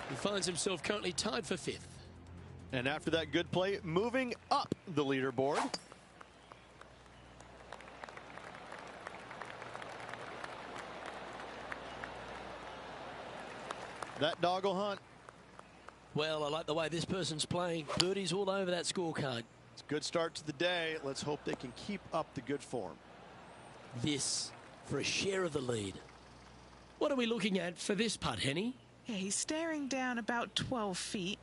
He finds himself currently tied for 5th. And after that good play, moving up the leaderboard. That dog will hunt. Well, I like the way this person's playing. Birdies all over that scorecard. It's a good start to the day. Let's hope they can keep up the good form. This for a share of the lead. What are we looking at for this putt, Henny? Yeah, he's staring down about 12 feet.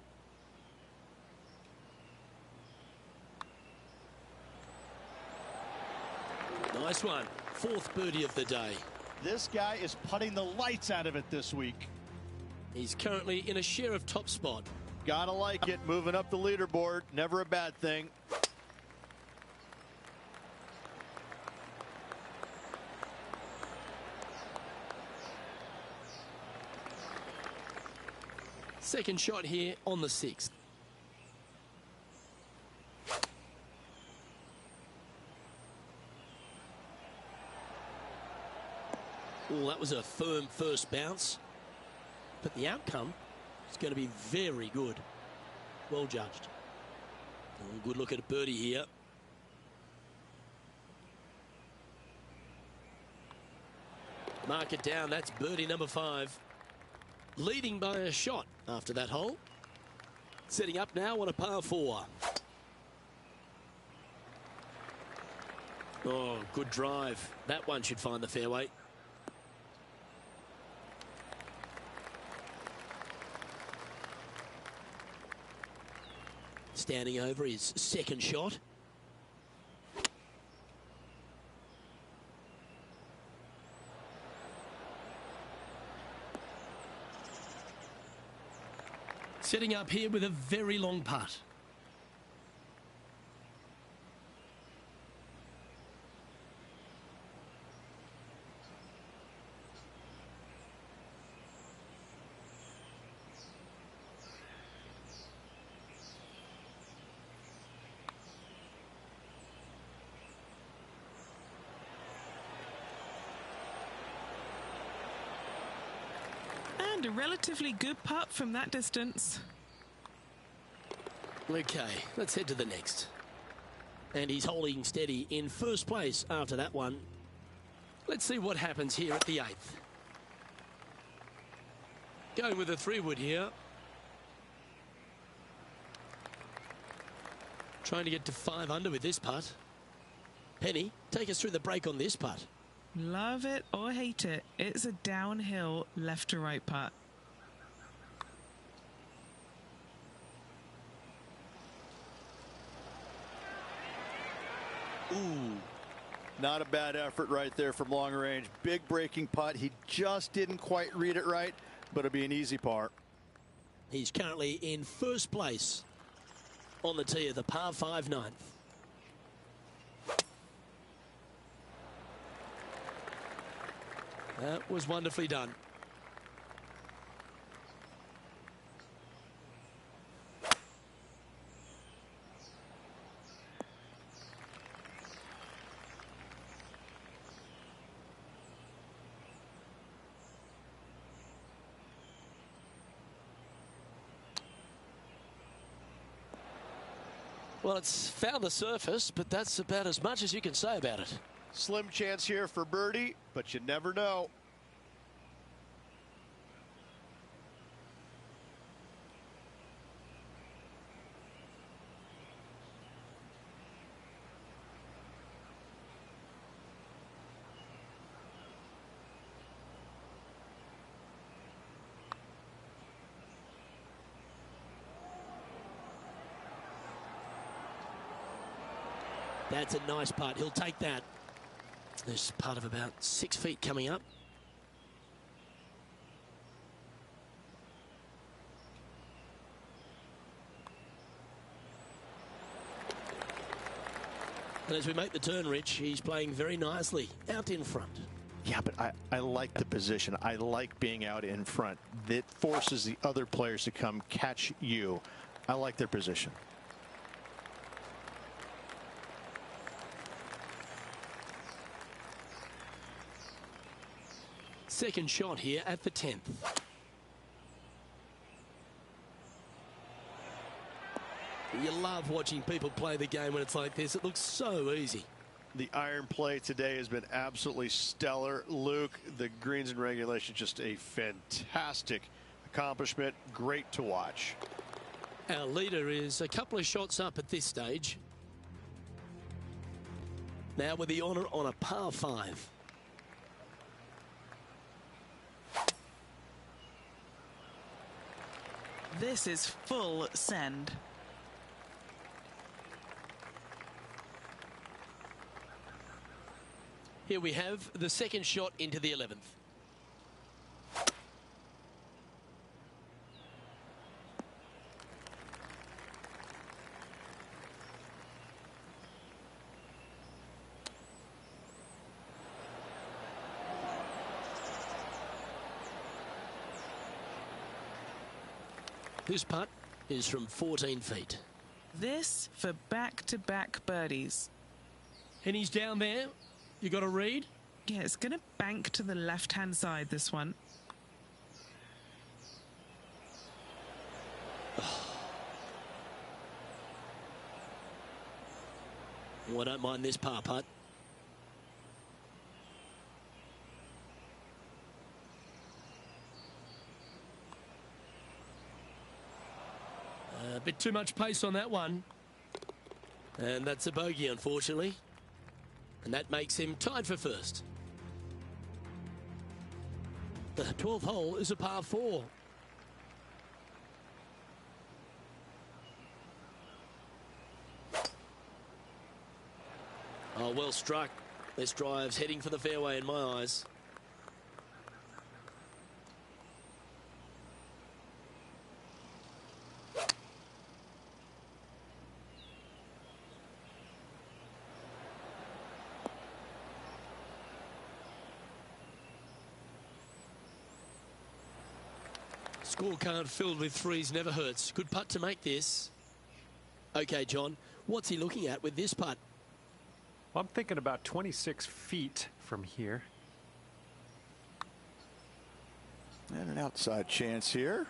Nice one. 4th birdie of the day. This guy is putting the lights out of it this week. He's currently in a share of top spot. Gotta like it. Moving up the leaderboard. Never a bad thing. Second shot here on the 6th. Oh, that was a firm first bounce. But the outcome is going to be very good. Well judged. Oh, good look at a birdie here. Mark it down. That's birdie number 5. Leading by a shot after that hole. Setting up now on a par 4. Oh, good drive. That one should find the fairway. Standing over his second shot. Setting up here with a very long putt. And a relatively good putt from that distance. Okay, let's head to the next. And he's holding steady in first place after that one. Let's see what happens here at the 8th. Going with a 3-wood here. Trying to get to 5 under with this putt. Penny, take us through the break on this putt. Love it or hate it, it's a downhill left to right putt. Ooh, not a bad effort right there from long range. Big breaking putt. He just didn't quite read it right, but it'll be an easy par. He's currently in first place on the tee of the par 5 9th. That was wonderfully done. Well, it's found the surface, but that's about as much as you can say about it. Slim chance here for birdie, but you never know. That's a nice putt. He'll take that. There's a putt of about 6 feet coming up. And as we make the turn, Rich, he's playing very nicely out in front. Yeah, but I like the position. I like being out in front. That forces the other players to come catch you. I like their position. Second shot here at the 10th. You love watching people play the game when it's like this. It looks so easy. The iron play today has been absolutely stellar. Luke, the greens and regulation, just a fantastic accomplishment. Great to watch. Our leader is a couple of shots up at this stage. Now with the honour on a par 5. This is full send. Here we have the second shot into the 11th. This putt is from 14 feet. This for back-to-back birdies. And he's down there. You got to read. Yeah, it's going to bank to the left-hand side, this one. Oh, I don't mind this par putt. A bit too much pace on that one. And that's a bogey, unfortunately. And that makes him tied for first. The 12th hole is a par 4. Oh, well struck. This drive's heading for the fairway in my eyes. Scorecard filled with threes never hurts. Good putt to make this. Okay, John, what's he looking at with this putt? Well, I'm thinking about 26 feet from here. And an outside chance here.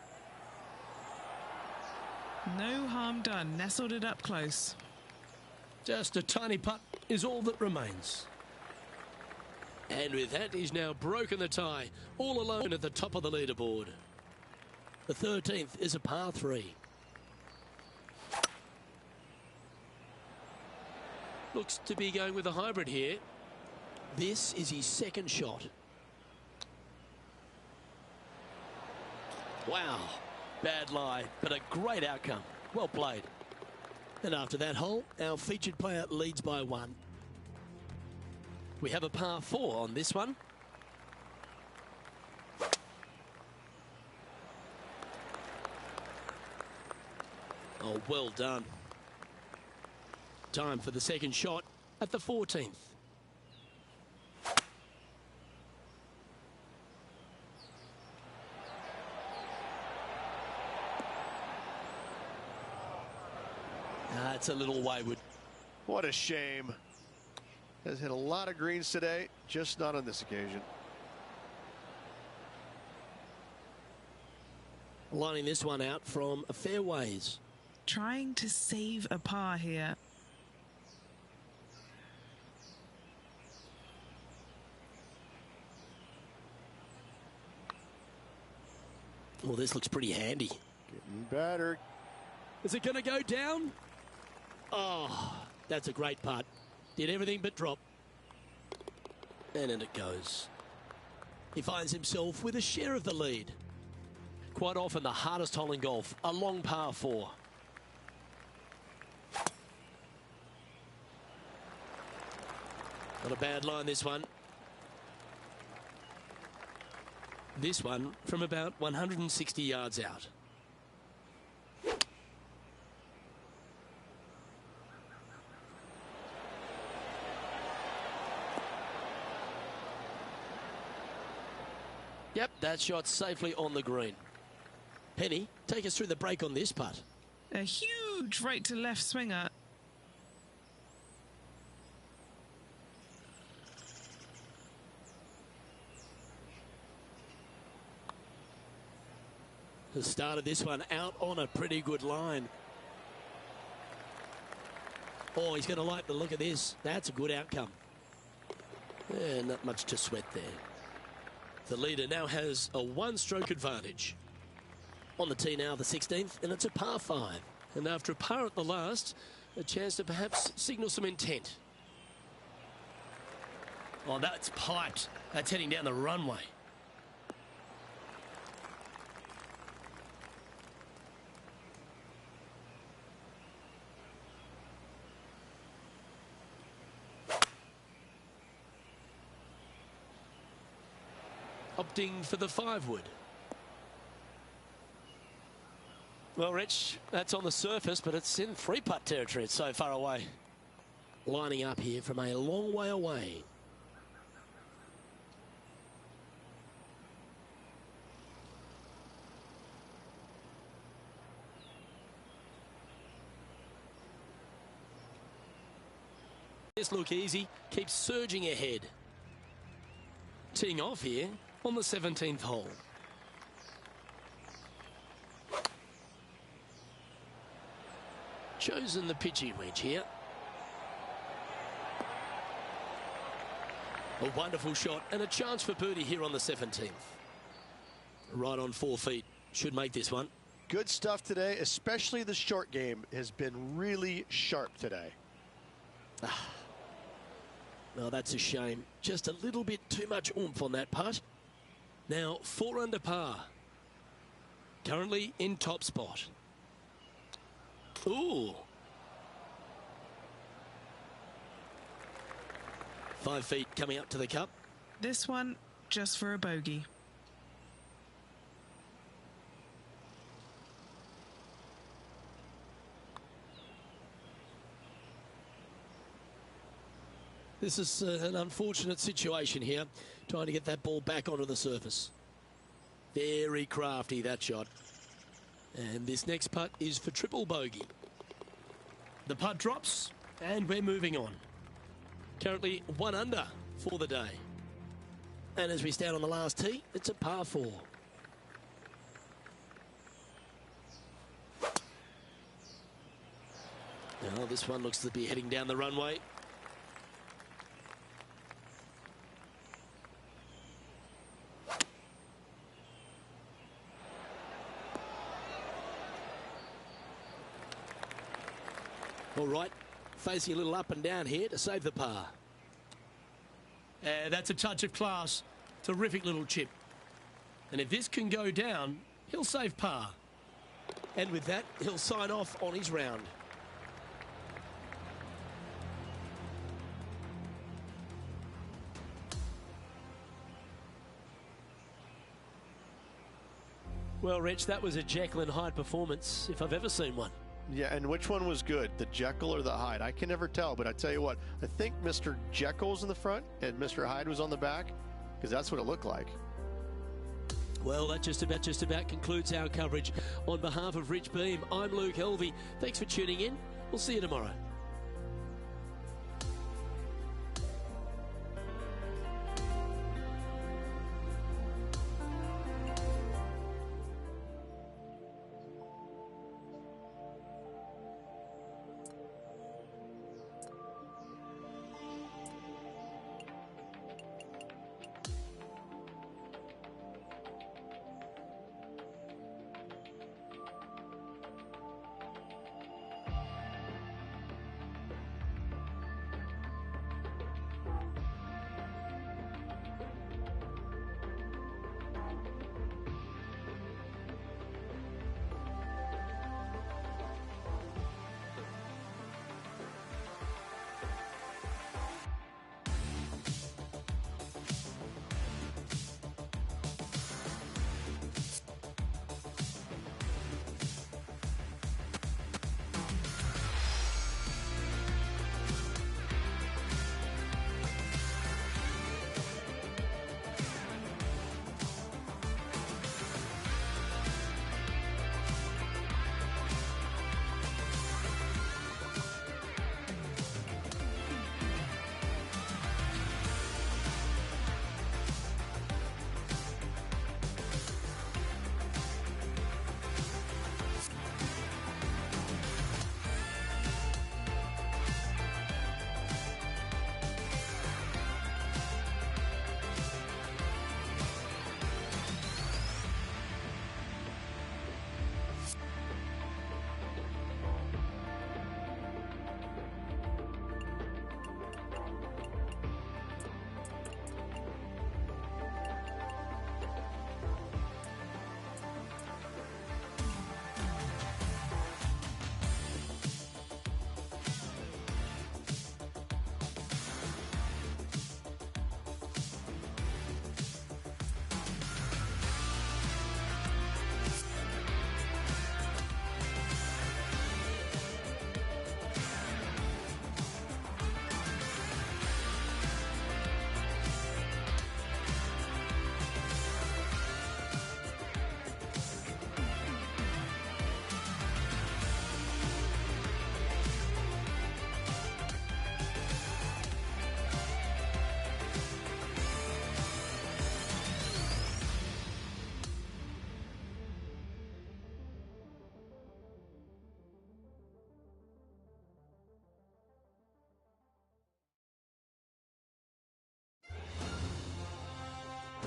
No harm done. Nestled it up close. Just a tiny putt is all that remains. And with that, he's now broken the tie, all alone at the top of the leaderboard. The 13th is a par 3. Looks to be going with a hybrid here. This is his second shot. Wow. Bad lie, but a great outcome. Well played. And after that hole, our featured player leads by 1. We have a par 4 on this one. Oh, well done. Time for the second shot at the 14th. That's a little wayward. What a shame. Has hit a lot of greens today, just not on this occasion. Lining this one out from a fairways. Trying to save a par here. Well, this looks pretty handy. Getting better. Is it going to go down? Oh, that's a great putt. Did everything but drop. And in it goes. He finds himself with a share of the lead. Quite often the hardest hole in golf, a long par 4. Not a bad line, this one. This one from about 160 yards out. Yep, that shot safely on the green. Penny, take us through the break on this putt. A huge right to left swinger. The start of this one out on a pretty good line. Oh, he's going to like the look of this. That's a good outcome. Yeah, not much to sweat there. The leader now has a one-stroke advantage. On the tee now, the 16th, and it's a par 5. And after a par at the last, a chance to perhaps signal some intent. Oh, that's piped. That's heading down the runway. Opting for the 5-wood. Well, Rich, that's on the surface, but it's in 3-putt territory. It's so far away. Lining up here from a long way away. This look easy, keeps surging ahead. Teeing off here on the 17th hole. Chosen the pitching wedge here. A wonderful shot and a chance for birdie here on the 17th. Right on 4 feet. Should make this one. Good stuff today, especially the short game has been really sharp today. Well, that's a shame. Just a little bit too much oomph on that putt. Now 4 under par. Currently in top spot. Ooh. 5 feet coming up to the cup. This one just for a bogey. This is an unfortunate situation here, trying to get that ball back onto the surface. Very crafty, that shot. And this next putt is for triple bogey. The putt drops, and we're moving on. Currently 1 under for the day. And as we stand on the last tee, it's a par 4. Now this one looks to be heading down the runway. All right, facing a little up and down here to save the par. That's a touch of class. Terrific little chip. And if this can go down, he'll save par. And with that, he'll sign off on his round. Well, Rich, that was a Jekyll and Hyde performance, if I've ever seen one. Yeah, and which one was good, the Jekyll or the Hyde? I can never tell, but I tell you what, I think Mr. Jekyll was in the front and Mr. Hyde was on the back, because that's what it looked like. Well, that just about concludes our coverage. On behalf of Rich Beam, I'm Luke Helvey. Thanks for tuning in. We'll see you tomorrow.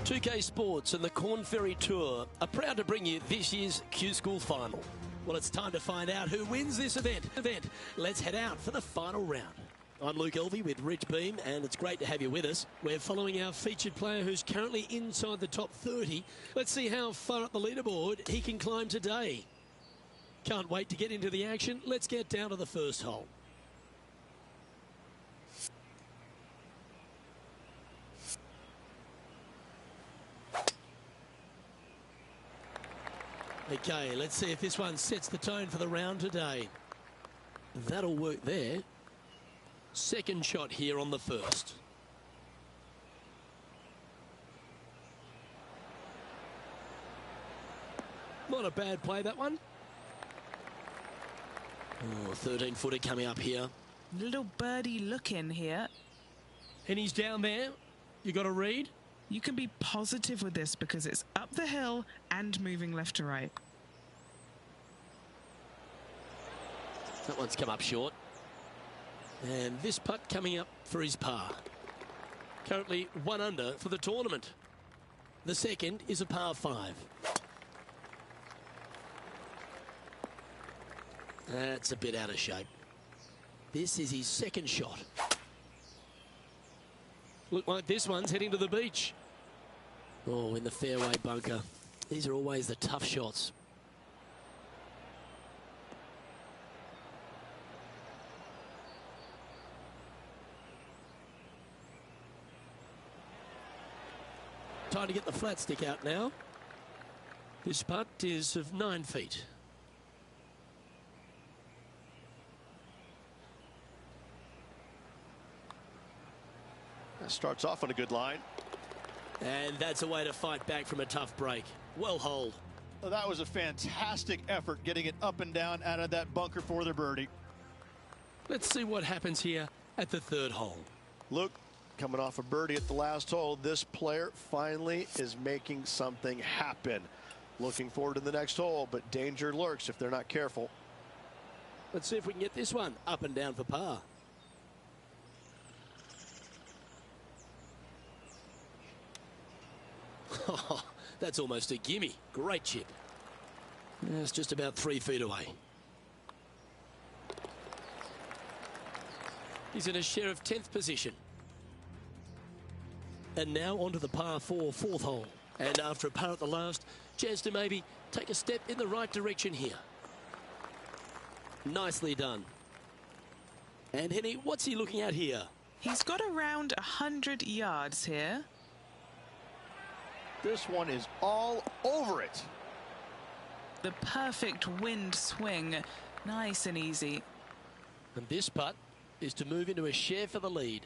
2K Sports and the Corn Ferry Tour are proud to bring you this year's Q School Final. Well, it's time to find out who wins this event. Let's head out for the final round. I'm Luke Elvey with Rich Beam, and it's great to have you with us. We're following our featured player who's currently inside the top 30. Let's see how far up the leaderboard he can climb today. Can't wait to get into the action. Let's get down to the first hole. Okay, let's see if this one sets the tone for the round today. That'll work there. Second shot here on the first. Not a bad play, that one. Oh, 13-footer coming up here. Little birdie look in here. And he's down there. You got to read. You can be positive with this because it's up the hill and moving left to right. That one's come up short. And this putt coming up for his par. Currently 1 under for the tournament. The second is a par 5. That's a bit out of shape. This is his second shot. Look like this one's heading to the beach. Oh, in the fairway bunker. These are always the tough shots. Time to get the flat stick out now. This putt is of 9 feet. That starts off on a good line. And that's a way to fight back from a tough break. Well holed. Well, that was a fantastic effort getting it up and down out of that bunker for the birdie. Let's see what happens here at the third hole. Luke, coming off a birdie at the last hole, this player finally is making something happen. Looking forward to the next hole, but danger lurks if they're not careful. Let's see if we can get this one up and down for par. That's almost a gimme. Great chip. It's just about 3 feet away. He's in a share of 10th position. And now onto the par 4 fourth hole. And after a par at the last, chance to maybe take a step in the right direction here. Nicely done. And Henny, what's he looking at here? He's got around 100 yards here. This one is all over it. The perfect wind swing. Nice and easy. And this putt is to move into a share for the lead.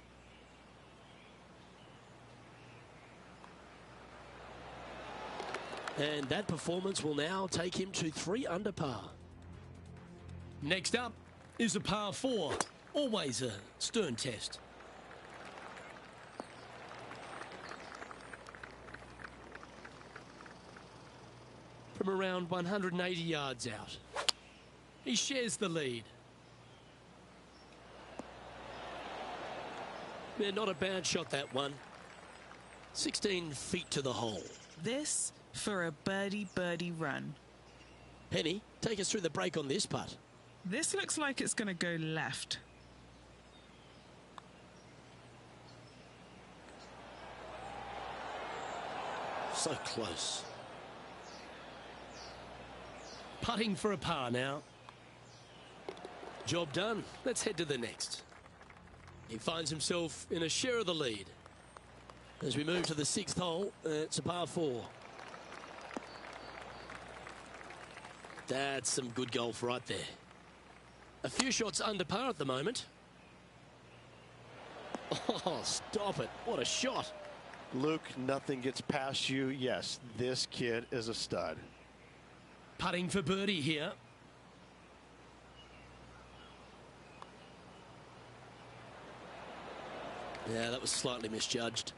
And that performance will now take him to 3 under par. Next up is a par 4. Always a stern test. From around 180 yards out. He shares the lead. Yeah, not a bad shot, that one. 16 feet to the hole. This for a birdie run. Penny, take us through the break on this putt. This looks like it's going to go left. So close. Putting for a par now. Job done. Let's head to the next. He finds himself in a share of the lead. As we move to the 6th hole, it's a par 4. That's some good golf right there. A few shots under par at the moment. Oh, stop it. What a shot. Luke, nothing gets past you. Yes, this kid is a stud. Putting for birdie here. Yeah, that was slightly misjudged.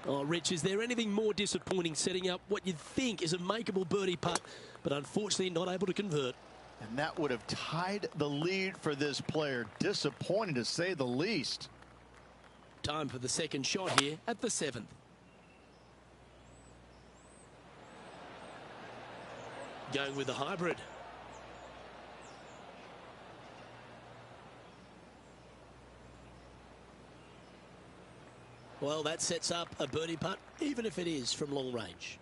Oh, Rich, is there anything more disappointing setting up what you'd think is a makeable birdie putt, but unfortunately not able to convert? And that would have tied the lead for this player. Disappointing to say the least. Time for the second shot here at the 7th. Going with the hybrid. Well, that sets up a birdie putt, even if it is from long range.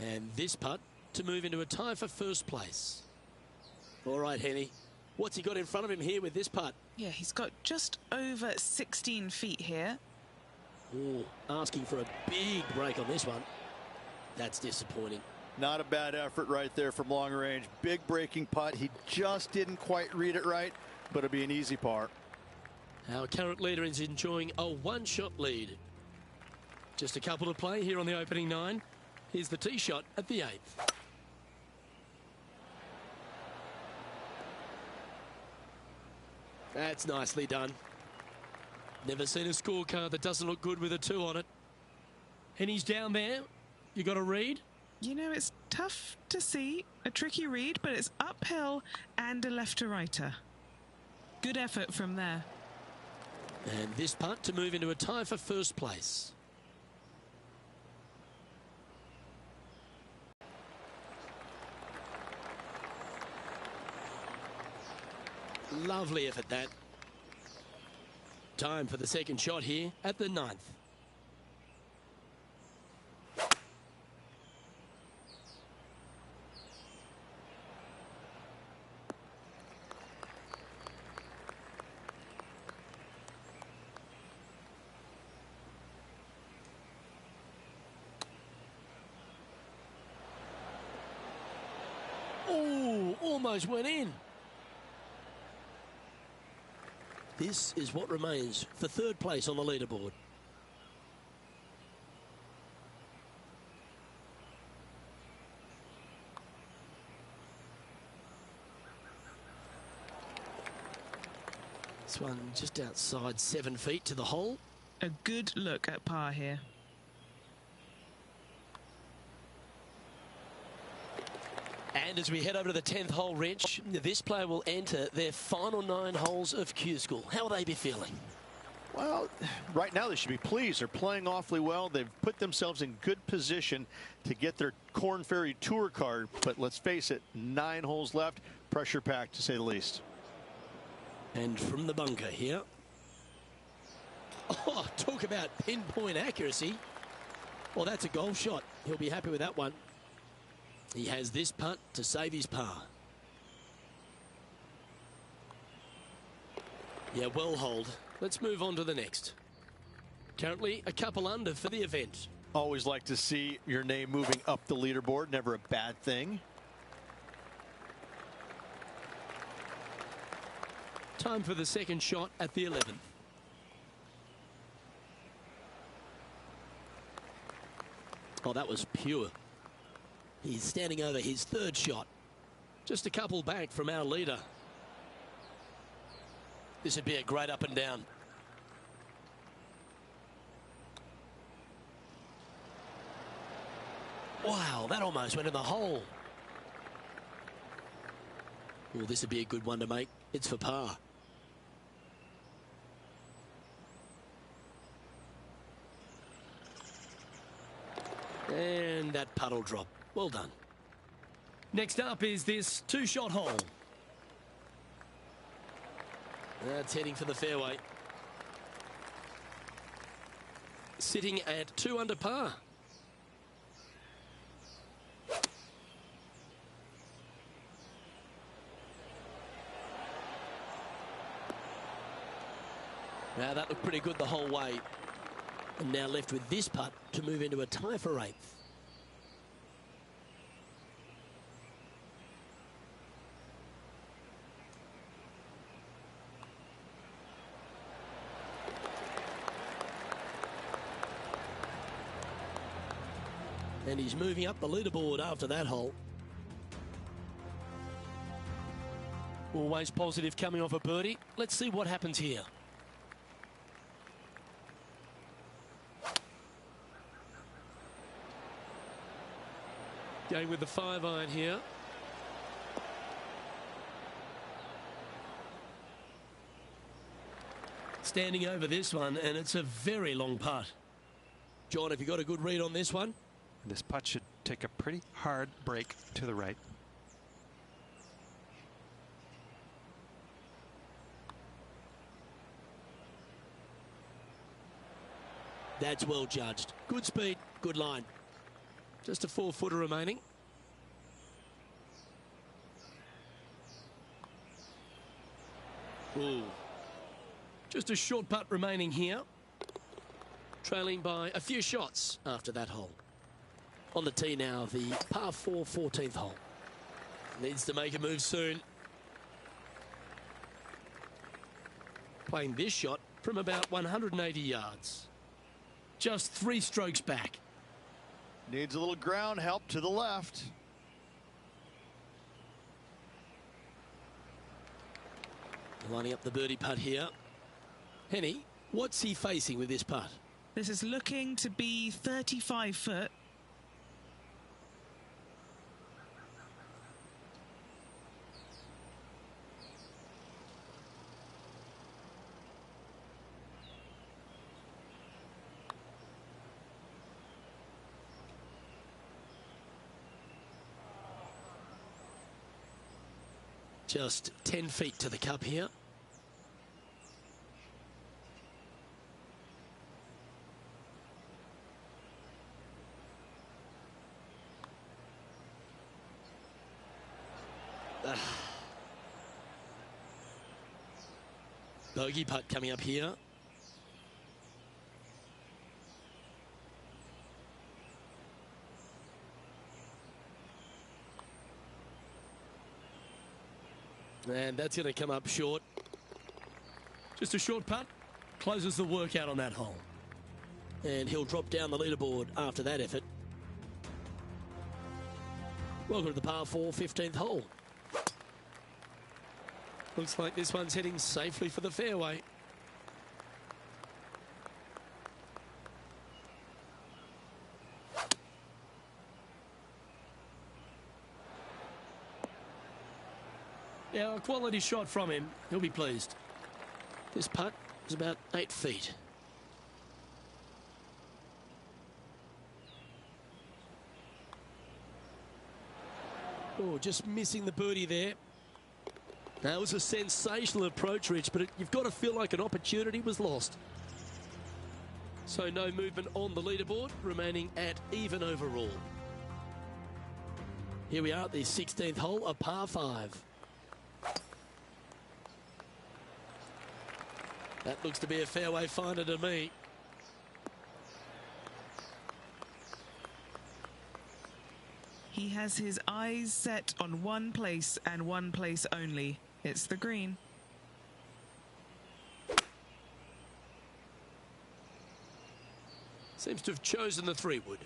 And this putt to move into a tie for first place. All right, Henny. What's he got in front of him here with this putt? Yeah, he's got just over 16 feet here. Ooh, asking for a big break on this one. That's disappointing. Not a bad effort right there from long range. Big breaking putt. He just didn't quite read it right, but it'll be an easy par. Our current leader is enjoying a one-shot lead. Just a couple to play here on the opening 9. Here's the tee shot at the 8th. That's nicely done. Never seen a scorecard that doesn't look good with a 2 on it. And he's down there. You got a read? You know, it's tough to see, a tricky read, but it's uphill and a left to righter. Good effort from there. And this putt to move into a tie for first place. Lovely effort, that. Time for the second shot here at the 9th. Oh, almost went in. This is what remains for third place on the leaderboard. This one just outside 7 feet to the hole. A good look at par here. And as we head over to the 10th hole, Rich, this player will enter their final 9 holes of Q School. How will they be feeling? Well, right now they should be pleased. They're playing awfully well. They've put themselves in good position to get their Korn Ferry Tour card. But let's face it, 9 holes left. Pressure packed, to say the least. And from the bunker here. Oh, talk about pinpoint accuracy. Well, that's a golf shot. He'll be happy with that one. He has this putt to save his par. Yeah, well holed. Let's move on to the next. Currently a couple under for the event. Always like to see your name moving up the leaderboard. Never a bad thing. Time for the second shot at the 11th. Oh, that was pure. He's standing over his third shot. Just a couple back from our leader. This would be a great up and down. Wow, that almost went in the hole. Well, this would be a good one to make. It's for par. And that puddle drop. Well done. Next up is this 2-shot hole. That's heading for the fairway. Sitting at 2 under par. Now that looked pretty good the whole way. And now left with this putt to move into a tie for 8th. And he's moving up the leaderboard after that hole. Always positive coming off a birdie. Let's see what happens here. Going with the 5-iron here. Standing over this one, and it's a very long putt. John, have you got a good read on this one? This putt should take a pretty hard break to the right. That's well judged. Good speed, good line. Just a 4-footer remaining. Ooh. Just a short putt remaining here. Trailing by a few shots after that hole. On the tee now, the par 4 14th hole. Needs to make a move soon. Playing this shot from about 180 yards. Just 3 strokes back. Needs a little ground help to the left. Lining up the birdie putt here. Henny, what's he facing with this putt? This is looking to be 35 foot. Just 10 feet to the cup here. Bogey putt coming up here. And that's going to come up short. Just a short putt. Closes the workout on that hole. And he'll drop down the leaderboard after that effort. Welcome to the par 4 15th hole. Looks like this one's heading safely for the fairway. Yeah, a quality shot from him. He'll be pleased. This putt is about 8 feet. Oh, just missing the birdie there. That was a sensational approach, Rich, but you've got to feel like an opportunity was lost. So no movement on the leaderboard, remaining at even overall. Here we are at the 16th hole, a par 5. That looks to be a fairway finder to me. He has his eyes set on one place and one place only. It's the green. Seems to have chosen the 3-wood.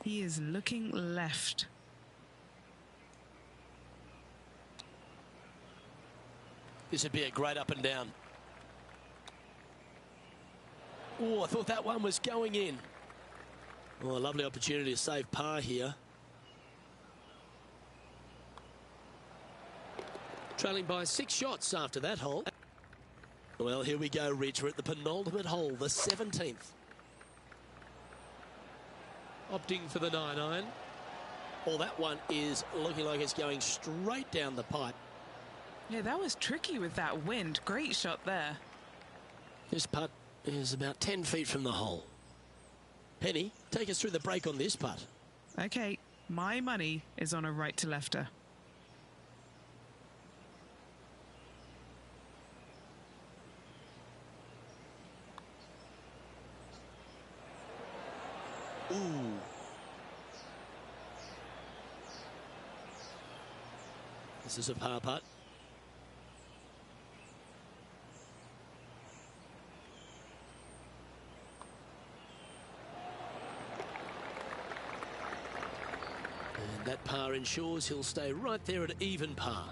He is looking left. This would be a great up and down. Oh, I thought that one was going in. Oh, a lovely opportunity to save par here. Trailing by 6 shots after that hole. Well, here we go, Rich. We're at the penultimate hole, the 17th. Opting for the 9-iron. Well, that one is looking like it's going straight down the pipe. Yeah, that was tricky with that wind. Great shot there. This putt is about 10 feet from the hole. Penny, take us through the break on this putt. Okay, my money is on a right-to-lefter. Ooh. This is a par putt. And that par ensures he'll stay right there at even par.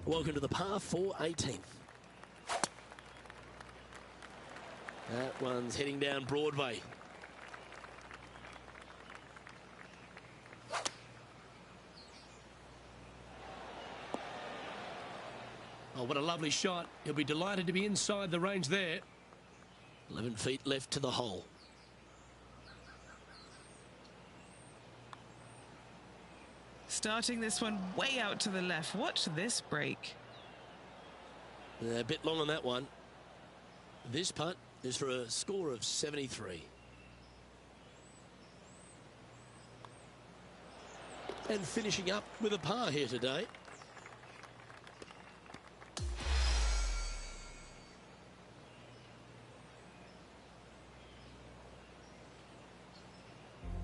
Welcome to the par 4 18th. That one's heading down Broadway. Oh, what a lovely shot. He'll be delighted to be inside the range there. 11 feet left to the hole. starting this one way out to the left. Watch this break. A bit long on that one. This putt is for a score of 73. And finishing up with a par here today.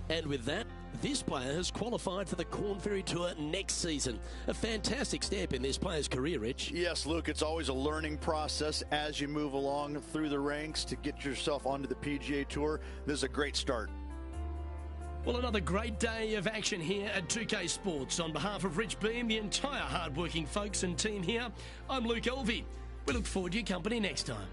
And with that, this player has qualified for the Korn Ferry Tour next season. A fantastic step in this player's career, Rich. Yes, Luke, it's always a learning process as you move along through the ranks to get yourself onto the PGA Tour. This is a great start. Well, another great day of action here at 2K Sports. On behalf of Rich Beam, the entire hard-working folks and team here, I'm Luke Elvey. We look forward to your company next time.